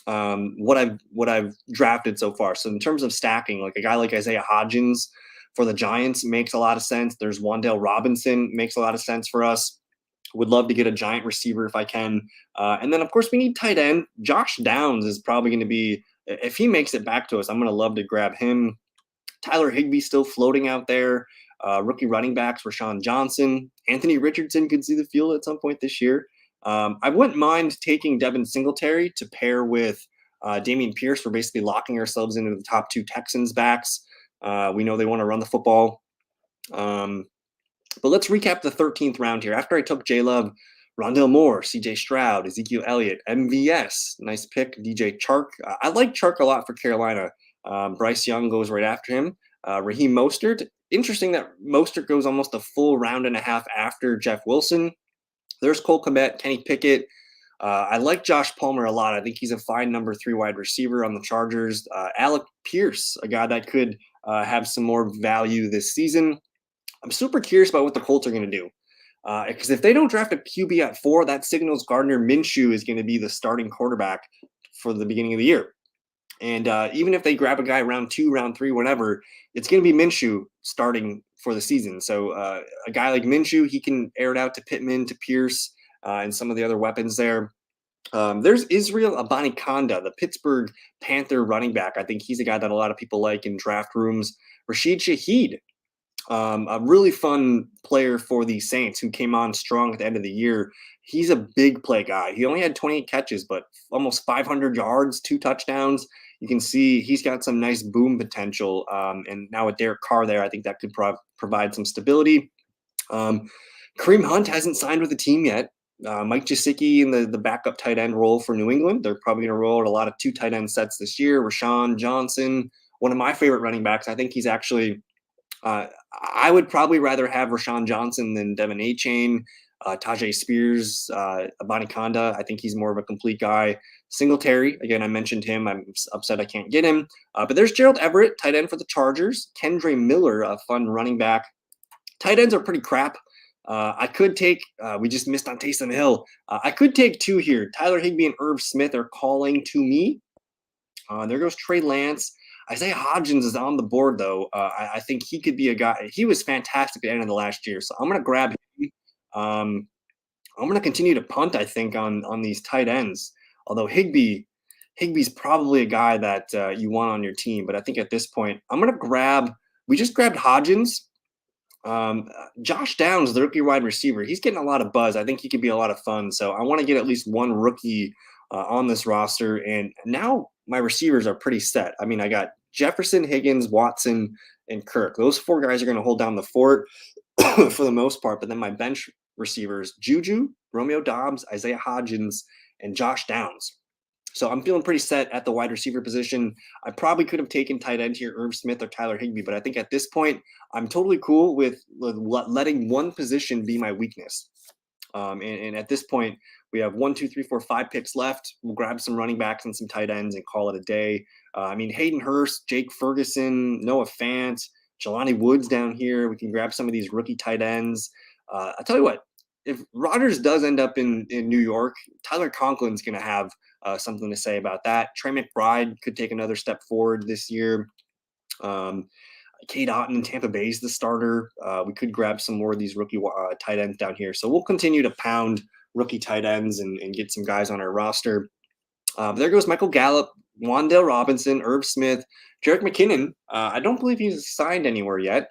Speaker 1: what I've drafted so far. So in terms of stacking, like a guy like Isaiah Hodgins for the Giants makes a lot of sense. There's Wan'Dale Robinson, makes a lot of sense for us. Would love to get a giant receiver if I can. And then, of course, we need tight end. Josh Downs is probably going to be, if he makes it back to us, I'm going to love to grab him. Tyler Higbee still floating out there. Rookie running backs, Rashawn Johnson. Anthony Richardson could see the field at some point this year. I wouldn't mind taking Devin Singletary to pair with Dameon Pierce. We're basically locking ourselves into the top 2 Texans backs. We know they want to run the football. But let's recap the 13th round here. After I took J-Love, Rondale Moore, CJ Stroud, Ezekiel Elliott, MVS, nice pick, DJ Chark. I like Chark a lot for Carolina. Bryce Young goes right after him. Raheem Mostert. Interesting that Mostert goes almost a full round and a half after Jeff Wilson. There's Cole Kmet, Kenny Pickett. I like Josh Palmer a lot. I think he's a fine number 3 wide receiver on the Chargers. Alec Pierce, a guy that could have some more value this season. I'm super curious about what the Colts are going to do. Because if they don't draft a QB at 4, that signals Gardner Minshew is going to be the starting quarterback for the beginning of the year. And even if they grab a guy round 2, round 3, whatever, it's going to be Minshew starting for the season. So a guy like Minshew, he can air it out to Pittman, to Pierce, and some of the other weapons there. There's Israel Abanikanda, the Pittsburgh Panther running back. I think he's a guy that a lot of people like in draft rooms. Rashid Shaheed, a really fun player for the Saints who came on strong at the end of the year. He's a big play guy. He only had 28 catches, but almost 500 yards, 2 touchdowns. You can see he's got some nice boom potential. And now with Derek Carr there, I think that could provide some stability. Kareem Hunt hasn't signed with the team yet. Mike Gesicki in the backup tight end role for New England. They're probably going to roll out a lot of 2 tight end sets this year. Rashawn Johnson, one of my favorite running backs. I think he's actually I would probably rather have Rashawn Johnson than Devin Achane, Tajay Spears, Abanikanda. I think he's more of a complete guy. Singletary, again, I mentioned him. I'm upset I can't get him. But there's Gerald Everett, tight end for the Chargers. Kendre Miller, a fun running back. Tight ends are pretty crap. I could take, we just missed on Taysom Hill. I could take 2 here. Tyler Higbee and Irv Smith are calling to me. There goes Trey Lance. Isaiah Hodgins is on the board, though. I think he could be a guy. He was fantastic at the end of the last year, so I'm going to grab him. I'm going to continue to punt, I think, on these tight ends. Although Higbee's probably a guy that you want on your team, but I think at this point, I'm going to grab. We just grabbed Hodgins. Josh Downs, the rookie wide receiver, he's getting a lot of buzz. I think he could be a lot of fun. So I want to get at least one rookie on this roster. And now my receivers are pretty set. I mean, I got Jefferson, Higgins, Watson, and Kirk. Those 4 guys are going to hold down the fort for the most part. But then my bench receivers, Juju, Romeo Doubs, Isaiah Hodgins, and Josh Downs. So I'm feeling pretty set at the wide receiver position. I probably could have taken tight end here, Irv Smith or Tyler Higbee, but I think at this point, I'm totally cool with letting one position be my weakness. And at this point, we have 1, 2, 3, 4, 5 picks left. We'll grab some running backs and some tight ends and call it a day. I mean, Hayden Hurst, Jake Ferguson, Noah Fant, Jelani Woods down here. We can grab some of these rookie tight ends. I'll tell you what, if Rodgers does end up in New York, Tyler Conklin's going to have something to say about that. Trey McBride could take another step forward this year. Cade Otton in Tampa Bay is the starter. We could grab some more of these rookie tight ends down here. So we'll continue to pound rookie tight ends and get some guys on our roster. There goes Michael Gallup, Wan'Dale Robinson, Irv Smith, Jerick McKinnon. I don't believe he's signed anywhere yet.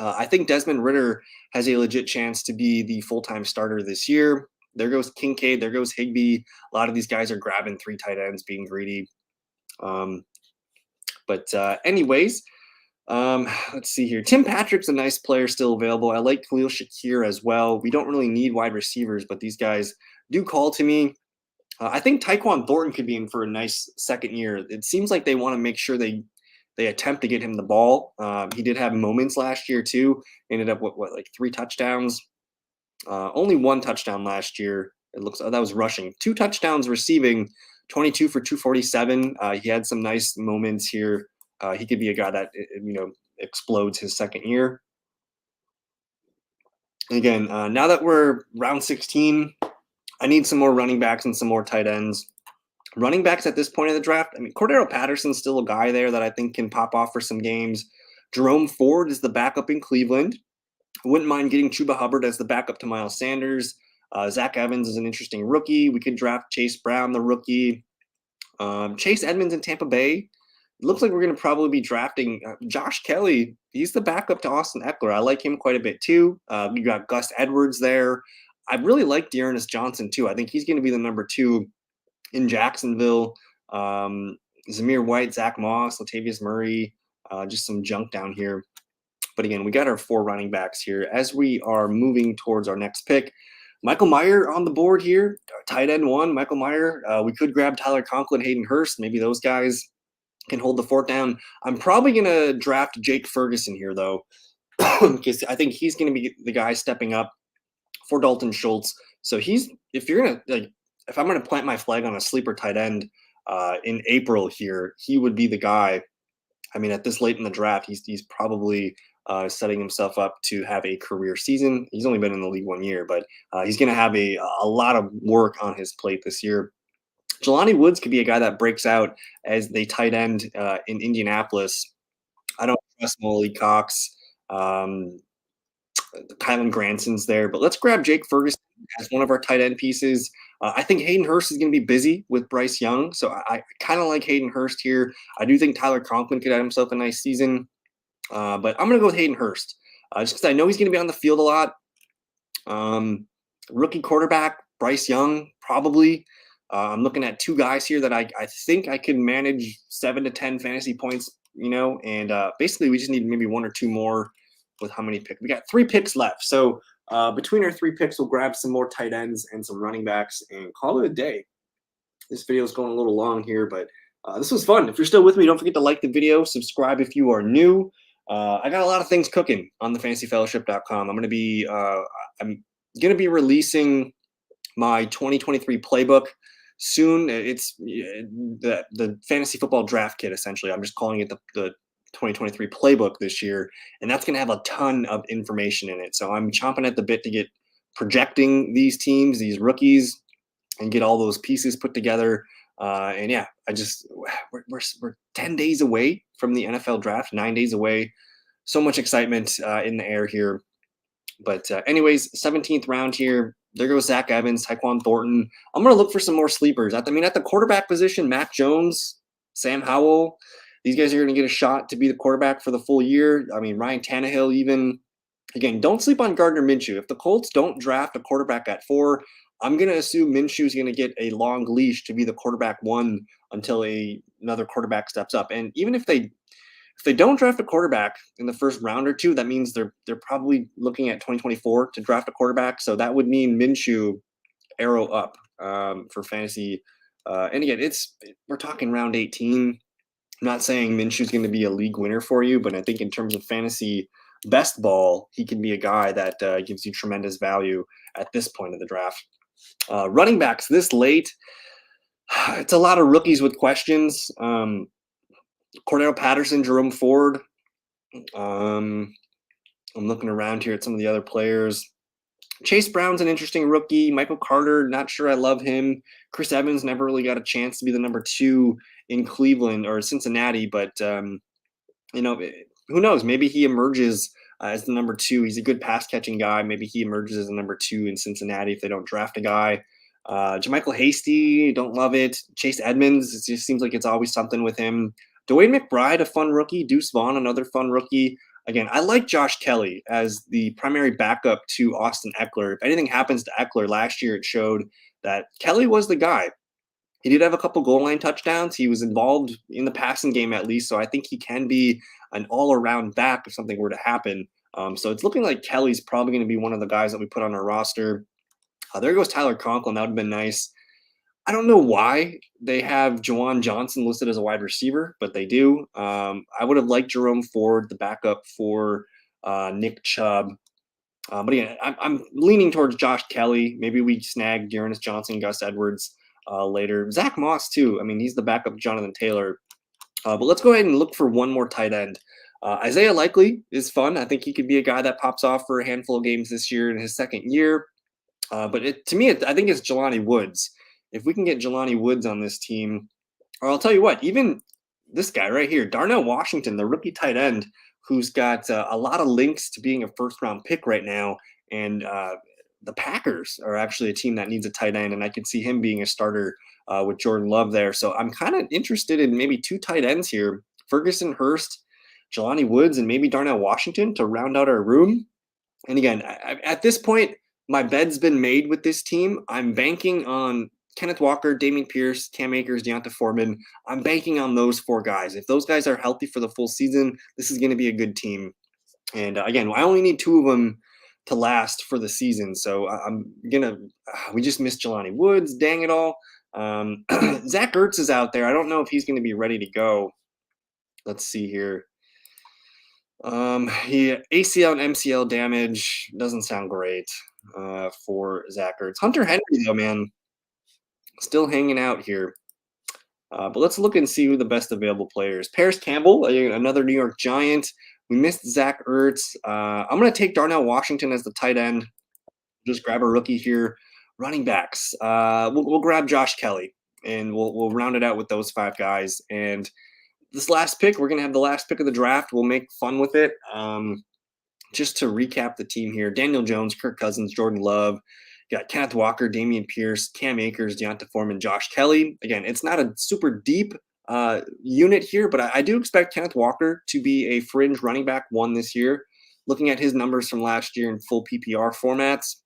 Speaker 1: I think Desmond Ridder has a legit chance to be the full-time starter this year. There goes Kincaid. There goes Higbee. A lot of these guys are grabbing 3 tight ends, being greedy. Anyways, let's see here. Tim Patrick's a nice player still available. I like Khalil Shakir as well. We don't really need wide receivers, but these guys do call to me. I think Tyquan Thornton could be in for a nice second year. It seems like they want to make sure they attempt to get him the ball. He did have moments last year too. Ended up with like 3 touchdowns. Only 1 touchdown last year. It looks that was rushing. 2 touchdowns receiving, 22 for 247. He had some nice moments here. He could be a guy that explodes his second year. Again, now that we're round 16, I need some more running backs and some more tight ends. Running backs at this point in the draft, I mean, Cordero Patterson's still a guy there that I think can pop off for some games. Jerome Ford is the backup in Cleveland. I wouldn't mind getting Chuba Hubbard as the backup to Miles Sanders. Zach Evans is an interesting rookie. We could draft Chase Brown, the rookie. Chase Edmonds in Tampa Bay. It looks like we're going to probably be drafting Josh Kelly. He's the backup to Austin Eckler. I like him quite a bit too. We got Gus Edwards there. I really like Dearness Johnson too. I think he's going to be the number 2 in Jacksonville. Zamir White, Zach Moss, Latavius Murray, just some junk down here. But again, we got our 4 running backs here. As we are moving towards our next pick, Michael Mayer on the board here, tight end 1, Michael Mayer. We could grab Tyler Conklin, Hayden Hurst. Maybe those guys can hold the fort down. I'm probably going to draft Jake Ferguson here, though, because I think he's going to be the guy stepping up for Dalton Schultz. So if I'm going to plant my flag on a sleeper tight end in April here, he would be the guy. I mean, at this late in the draft, he's probably setting himself up to have a career season. He's only been in the league 1 year, but he's going to have a lot of work on his plate this year. Jelani Woods could be a guy that breaks out as the tight end in Indianapolis. I don't trust Malik Cox. Kylan Granson's there, but let's grab Jake Ferguson as one of our tight end pieces. I think Hayden Hurst is going to be busy with Bryce Young, so I kind of like Hayden Hurst here. I do think Tyler Conklin could have himself a nice season, but I'm going to go with Hayden Hurst. just because I know he's going to be on the field a lot. Rookie quarterback, Bryce Young, probably. I'm looking at two guys here that I think I can manage 7 to 10 fantasy points, and basically we just need maybe one or two more with how many picks. We got 3 picks left. So between our 3 picks, we'll grab some more tight ends and some running backs and call it a day. This video is going a little long here, but this was fun. If you're still with me, don't forget to like the video, subscribe if you are new. I got a lot of things cooking on the fantasyfellowship.com. I'm going to be releasing my 2023 playbook soon. It's the fantasy football draft kit, essentially. I'm just calling it the 2023 playbook this year, and that's going to have a ton of information in it. So I'm chomping at the bit to get projecting these teams, these rookies, and get all those pieces put together. And yeah, we're 10 days away from the NFL draft, 9 days away. So much excitement in the air here. But anyways, 17th round here. There goes Zach Evans, Tyquan Thornton. I'm going to look for some more sleepers. At the quarterback position, Mac Jones, Sam Howell, these guys are going to get a shot to be the quarterback for the full year. Ryan Tannehill even. Again, don't sleep on Gardner Minshew. If the Colts don't draft a quarterback at 4, I'm going to assume Minshew is going to get a long leash to be the quarterback 1 until another quarterback steps up. And even if they don't draft a quarterback in the first round or 2, that means they're probably looking at 2024 to draft a quarterback. So that would mean Minshew arrow up for fantasy. And again, we're talking round 18. I'm not saying Minshew's going to be a league winner for you, but I think in terms of fantasy best ball, he can be a guy that gives you tremendous value at this point of the draft. Running backs this late, it's a lot of rookies with questions. Cordero Patterson, Jerome Ford. I'm looking around here at some of the other players. Chase Brown's an interesting rookie. Michael Carter, not sure I love him. Chris Evans never really got a chance to be the number 2 in Cleveland or Cincinnati, but who knows? Maybe he emerges as the number 2. He's a good pass catching guy. Maybe he emerges as the number 2 in Cincinnati if they don't draft a guy. JaMychal Hasty, don't love it. Chase Edmonds, it just seems like it's always something with him. Dwayne McBride, a fun rookie. Deuce Vaughn, another fun rookie. Again, I like Josh Kelly as the primary backup to Austin Eckler. If anything happens to Eckler last year, it showed that Kelly was the guy. He did have a couple goal line touchdowns. He was involved in the passing game at least, so I think he can be an all-around back if something were to happen. So it's looking like Kelly's probably going to be one of the guys that we put on our roster. There goes Tyler Conklin. That would have been nice. I don't know why they have Juwan Johnson listed as a wide receiver, but they do. I would have liked Jerome Ford, the backup for Nick Chubb. But again, I'm leaning towards Josh Kelly. Maybe we snag Dearness Johnson, Gus Edwards later. Zach Moss, too. He's the backup of Jonathan Taylor. But let's go ahead and look for one more tight end. Isaiah Likely is fun. I think he could be a guy that pops off for a handful of games this year in his second year. But to me, I think it's Jelani Woods. If we can get Jelani Woods on this team, or I'll tell you what, even this guy right here, Darnell Washington, the rookie tight end, who's got a lot of links to being a first-round pick right now. And the Packers are actually a team that needs a tight end, and I can see him being a starter with Jordan Love there. So I'm kind of interested in maybe 2 tight ends here, Ferguson Hurst, Jelani Woods, and maybe Darnell Washington to round out our room. And again, at this point, my bed's been made with this team. I'm banking on Kenneth Walker, Dameon Pierce, Cam Akers, Deonta Foreman. I'm banking on those 4 guys. If those guys are healthy for the full season, this is going to be a good team. And again, I only need 2 of them to last for the season. So we just missed Jelani Woods. Dang it all. Zach Ertz is out there. I don't know if he's going to be ready to go. Let's see here. He ACL and MCL damage doesn't sound great for Zach Ertz. Hunter Henry, though, man, still hanging out here. But let's look and see who the best available player is. Paris Campbell, another New York Giant. We missed Zach Ertz. I'm going to take Darnell Washington as the tight end. Just grab a rookie here. Running backs. We'll grab Josh Kelly, and we'll round it out with those 5 guys. And this last pick, we're going to have the last pick of the draft. We'll make fun with it. Just to recap the team here, Daniel Jones, Kirk Cousins, Jordan Love. You got Kenneth Walker, Dameon Pierce, Cam Akers, Deonta Foreman, Josh Kelly. Again, it's not a super deep unit here, but I do expect Kenneth Walker to be a fringe running back 1 this year. looking at his numbers from last year in full PPR formats.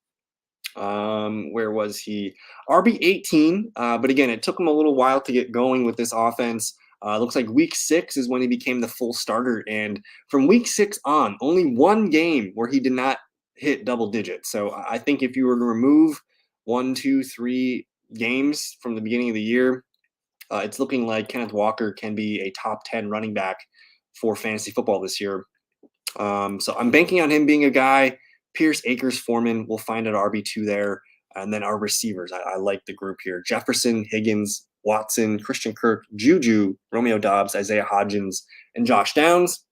Speaker 1: Where was he? RB18. But again, it took him a little while to get going with this offense. Looks like week 6 is when he became the full starter. And from week 6 on, only one game where he did not hit double digits. So I think if you were to remove 1, 2, 3 games from the beginning of the year, it's looking like Kenneth Walker can be a top 10 running back for fantasy football this year. So I'm banking on him being a guy. Pierce, Akers, Foreman, we'll find at RB2 there. And then our receivers, I like the group here. Jefferson, Higgins, Watson, Christian Kirk, Juju, Romeo Doubs, Isaiah Hodgins, and Josh Downs.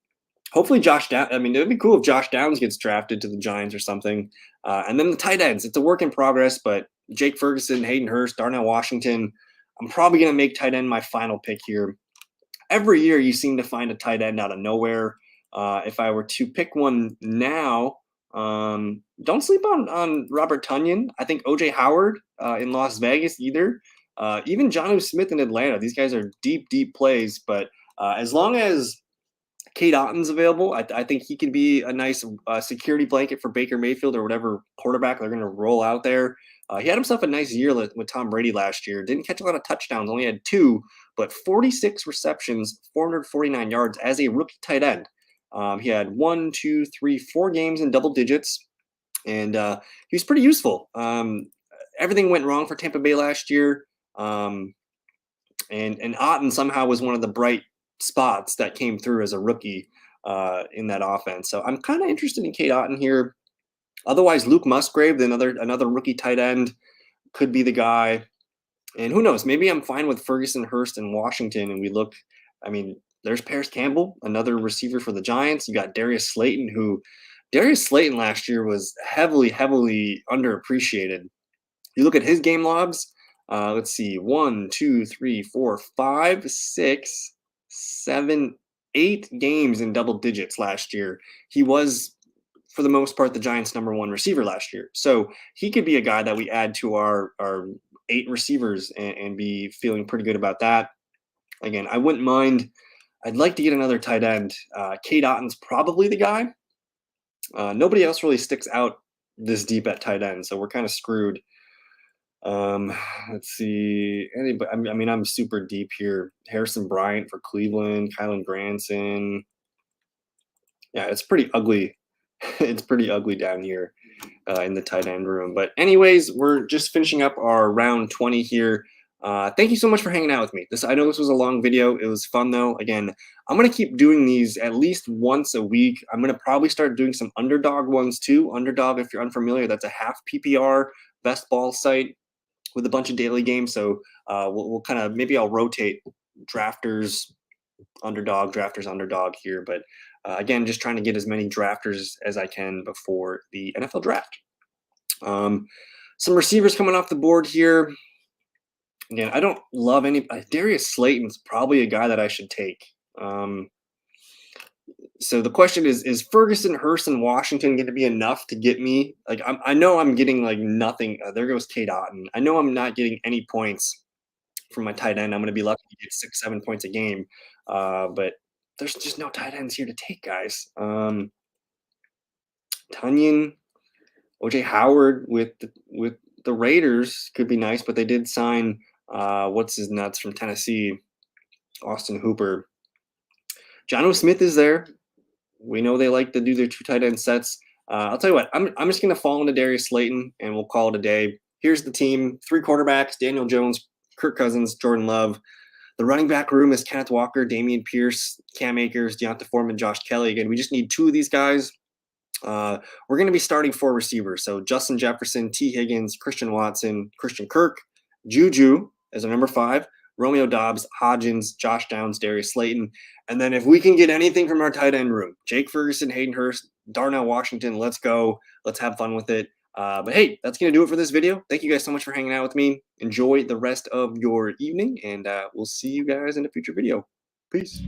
Speaker 1: Hopefully Josh Downs, I mean, it would be cool if Josh Downs gets drafted to the Giants or something. And then the tight ends, it's a work in progress, but Jake Ferguson, Hayden Hurst, Darnell Washington, I'm probably going to make tight end my final pick here. Every year you seem to find a tight end out of nowhere. If I were to pick one now, don't sleep on Robert Tonyan. I think OJ Howard in Las Vegas either. Even Jonnu Smith in Atlanta. These guys are deep, deep plays. But as long as Cade Otton's available, I think he can be a nice security blanket for Baker Mayfield or whatever quarterback they're going to roll out there. He had himself a nice year with Tom Brady last year. Didn't catch a lot of touchdowns, only had 2, but 46 receptions, 449 yards as a rookie tight end. He had 1, 2, 3, 4 games in double digits, and he was pretty useful. Everything went wrong for Tampa Bay last year, and Otton somehow was one of the bright spots that came through as a rookie in that offense. So I'm kind of interested in Cade Otton here. Otherwise, Luke Musgrave, another rookie tight end, could be the guy. And who knows? Maybe I'm fine with Ferguson, Hurst, and Washington, and we look. I mean, there's Paris Campbell, another receiver for the Giants. You got Darius Slayton, Darius Slayton last year was heavily, heavily underappreciated. You look at his game logs. Let's see, 1, 2, 3, 4, 5, 6, 7, 8 games in double digits last year. He was, for the most part, the Giants' #1 receiver last year. So he could be a guy that we add to our 8 receivers and be feeling pretty good about that. Again, I wouldn't mind. I'd like to get another tight end. Cade Otton's probably the guy. Nobody else really sticks out this deep at tight end, so we're kind of screwed. Let's see. Anybody? I mean, I'm super deep here. Harrison Bryant for Cleveland, Kylan Granson. Yeah, it's pretty ugly. It's pretty ugly down here in the tight end room. But anyways, we're just finishing up our round 20 here. Thank you so much for hanging out with me. I know this was a long video. It was fun though. Again, I'm going to keep doing these at least once a week. I'm going to probably start doing some underdog ones too. Underdog, if you're unfamiliar, that's a half PPR best ball site with a bunch of daily games. So we'll kind of, maybe I'll rotate drafters, underdog here. But again, just trying to get as many drafters as I can before the NFL draft. Some receivers coming off the board here. Again, I don't love any. Darius Slayton's probably a guy that I should take. So the question is Ferguson, Hurst, and Washington going to be enough to get me? Like, I know I'm getting like nothing. There goes Cade Otton. I know I'm not getting any points from my tight end. I'm going to be lucky to get 6, 7 points a game. But there's just no tight ends here to take, guys. Tonyan, OJ Howard with the Raiders could be nice, but they did sign what's his nuts from Tennessee, Austin Hooper. Jonnu Smith is there. We know they like to do their 2 tight end sets. I'll tell you what, I'm just going to fall into Darius Slayton, and we'll call it a day. Here's the team: 3 quarterbacks, Daniel Jones, Kirk Cousins, Jordan Love. The running back room is Kenneth Walker, Dameon Pierce, Cam Akers, Deonta Foreman, Josh Kelly. Again, we just need 2 of these guys. We're going to be starting 4 receivers. So Justin Jefferson, T. Higgins, Christian Watson, Christian Kirk, Juju as a number 5, Romeo Doubs, Hodgins, Josh Downs, Darius Slayton. And then if we can get anything from our tight end room, Jake Ferguson, Hayden Hurst, Darnell Washington, let's go. Let's have fun with it. But hey, that's going to do it for this video. Thank you guys so much for hanging out with me. Enjoy the rest of your evening, and we'll see you guys in a future video. Peace.